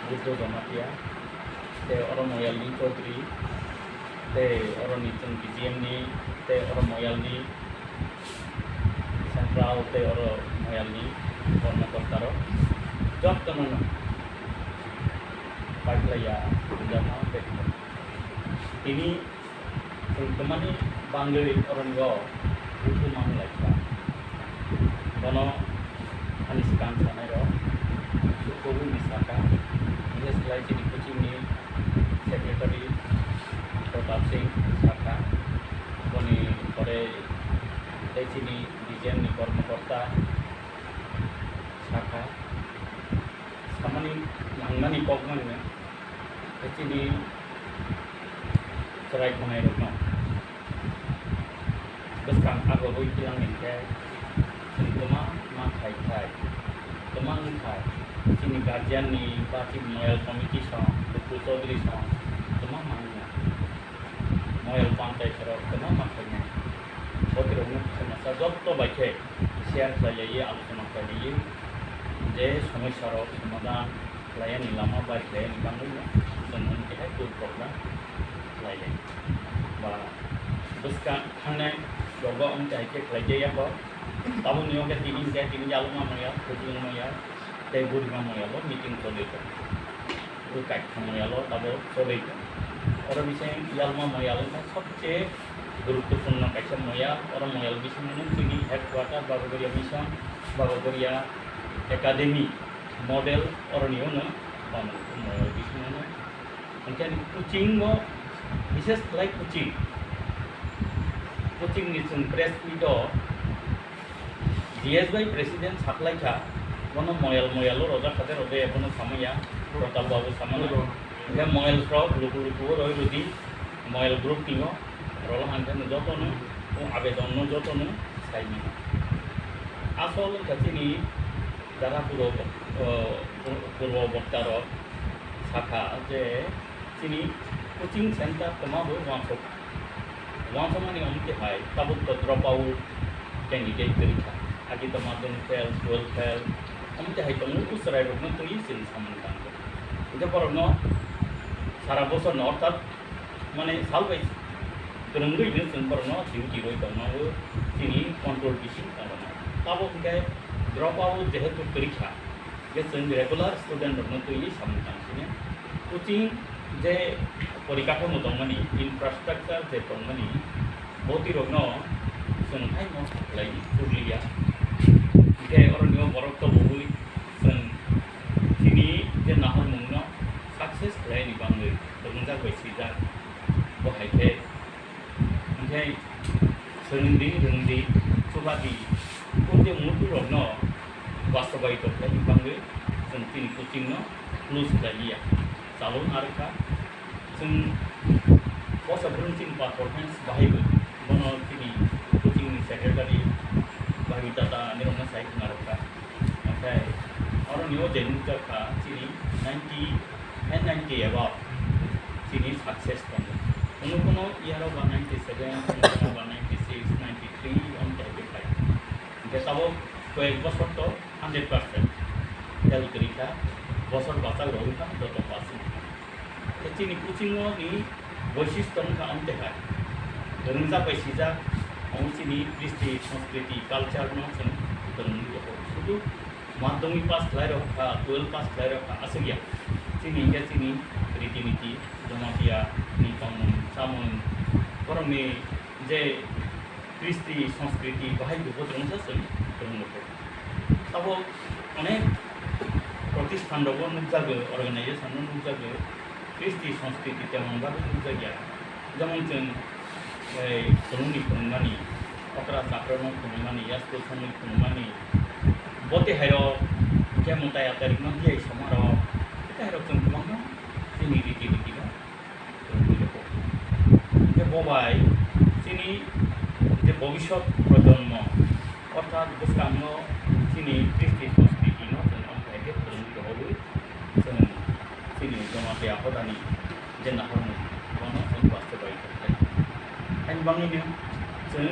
Buddha Jamatia te oro moyalni Chaudhary te oro nichung BGM ni te oro moyalni central te oro moyalni কর্মকর্তারা যত্ন পাটলাইয়া জানা দেখবেন তিনি তেমানি বাঙালি অরণ্য উঠু মাংলাইকা কোন আনিসকান সানাইর সুকবু মিসাকা বিশেষ যিনি কোচিংনি সেক্রেটারি প্রতাপ সিং শাখা উনি পরে তিনি বিজেএমনি কর্মকর্তা শাখা সামানি নাংনানি কগমানি তিনি serai khonai rokno beskang ago boi tilang ningke toma ma khai tomang khai sini guardian ni parti moyal committee sa Dr. Chaudhary sa toma mangna moyal pantai sero toma ma khai boti rokno samasa jotto baikhe share khlaiye আলোচনা khlaiye je সমস্যার সমাধান khlaiyani lama bai khlaiyani bangna जों उनके good program lain, bah, buskan hanya logo untuk kita kerja ya bah, tahu ni orang tini jalan mana ya, kerja mana ya, tebur mana ya lo, meeting soleh tu, bukan mana ya lo, tahu soleh tu, orang bisa jalan mana ya lo, सबसे गुरुत्वपूर्ण कैसे मोया और Moyal bisa menunjukkan headquarter Bagagoria Mission, Bagagoria Academy model orang ni mana, bangun moयल bisa mana, mungkin kucing mo বিশেষ like coaching নিচুন press মিটো GS by president সাকলাইখা কোনো ময়াল রজা খাতে রদে এখনো সামাইয়া প্রতাপ বাবু সামানো যে ময়াল ফ্র লুকু রই রুদি ময়াল গ্রুপ নিও রল হানখানে যতনো ও আবেদন যতনো সাইনি আসল কাছিনি যারা পূর্ববর্তার শাখা যে তিনি কোচিং সেন্টার তোমাবো ওয়াংসো মানে অমকে হয় তাবুক তো ড্রপ আউট ক্যান্ডিডেট পরীক্ষা আগে তো মাধ্যমিক ফেল 12 ফেল অমকে হয় তমু কুসরাই রকম তুই সিন সামন্তান এটা পরনো সারা বছর ন অর্থাৎ মানে সাল বাই গরঙ্গই নে जों পরনো ডিউটি রই তমাবো তিনি কন্ট্রোল বেশি কারণ তাবুকে ড্রপ আউট যেহেতু পরীক্ষা যে जों রেগুলার স্টুডেন্ট রকম তুই সামন্তান কোচিং যে परिकाठामो दंमोन इनफ्रास्ट्राक्चार जे दंमोन बहुती रकनो जों हाय न लाइ पुरलिया जे अरण्य बरक बहुई जों तिनि जे नाहर मुंनो सक्सेस खालायनि बांगै दंजा बैसिजा बहायथे ओमफ्राय रोंदी सुबादि जे मुतु रकनो वास्तबाय दंखायनि बांगै जों तिनि कोचिंनो लुज खालायलिया चालुन आरोखा जों बसा फोरोंथिं पारफरमेन्स बाहायबो बनो तिनि कोचिंनि सेक्रेटारि बाहाय दादा निरंजन साइ कुमारखा ओमफ्राय अरण्य जेनुजाखा तिनि 90 एबाव तिनि साक्सेस दं कोनो इयाराव बा 97 कोनो बा 96 93 अन टाइपै ओमफ्राय ताबो कয়েক বছর তো 100% हेल्थ करिखा বছর বাঁচা রহিখা যত পাসি তিনি কোচিংনি বৈশিষ্ট্য অন্তে হয় রোজা বাইসিজা অংশিনি কৃষ্টি সংস্কৃতি কালচার নন শুধু মাধ্যমিক পাস খাই রক্ষা 12 পাস খাই রক্ষা আছে গিয়া তিনি রীতিনীতি জমাতিয়া নিকমন সামন করমে যে কৃষ্টি সংস্কৃতি বাহাই উপদ্রংসাসন তাব অনেক প্রতিষ্ঠান রব নুকজাগো অর্গানাইজেশন নুকজাগো কৃষ্টি সংস্কৃতি তেমনভাবে নুকজাগিয়া যেমন जों ধনুনি খুনমানি অকরা চাক্রন খুনমানি ইয়াস্কো সময় খুনমানি বতে হায় কেমতাই তারিখ দিয়ে সমার এটা হায় जों गोबां जोंनि रीति যে ববাই তিনি যে ভবিষ্যৎ প্রজন্ম অর্থাৎ গোস্বাম্য তিনি কৃষ্টি সংস্কৃতি নয় फोरोंगिरि हबै जों जोंनि जमाते आफादानि जे नाहरनो गोबां जों बास्तबाय थायो बाङैनो जों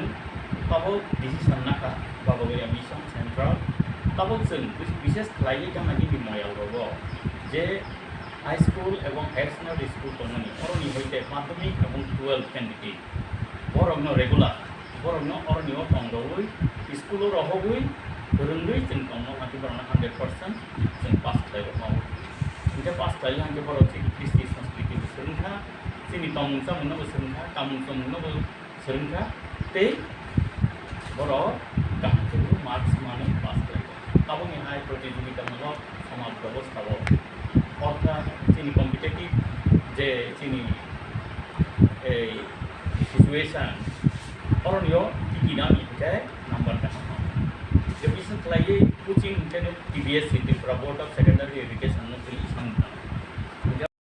ताबो डिसिसन नाखा बाबागोरिया मिशन सेन्ट्राल ताबो जों विशेष खालायै जानायनि बिमायाव रब जे হাই স্কুল এবং হায়ার সেকেন্ডারি স্কুল তমনি অরণি হইতে মাধ্যমিক এবং 12 ক্যান্ডিডেট বরগ্ন রেগুলার বরগ্ন অরণিও তंगवै स्कुल रहगै फोरोंगै जों तंगनो हाथि बरना 100% जों पास खालामो मावो इनके पास खालामो हांके बर कृष्टि संस्कृति सोलोंखा जोंनि तंगसा मोननो सोलोंखा कामुंसा मोननो सोलोंखा ते बर गाहामखौ मार्क्स माने पास खालामो ताबनि हाय प्रतियोगितामूलक समाज व्यवस्थाव अर्थात जोंनि कम्पिटिटिव जे जोंनि सिचुएशन अरण्य टिकिनानि हिसाबै नाम्बार दाखामो जे बिसोर खालायो कोचिं ओंखायनो TBS board of secondary education नो सांगा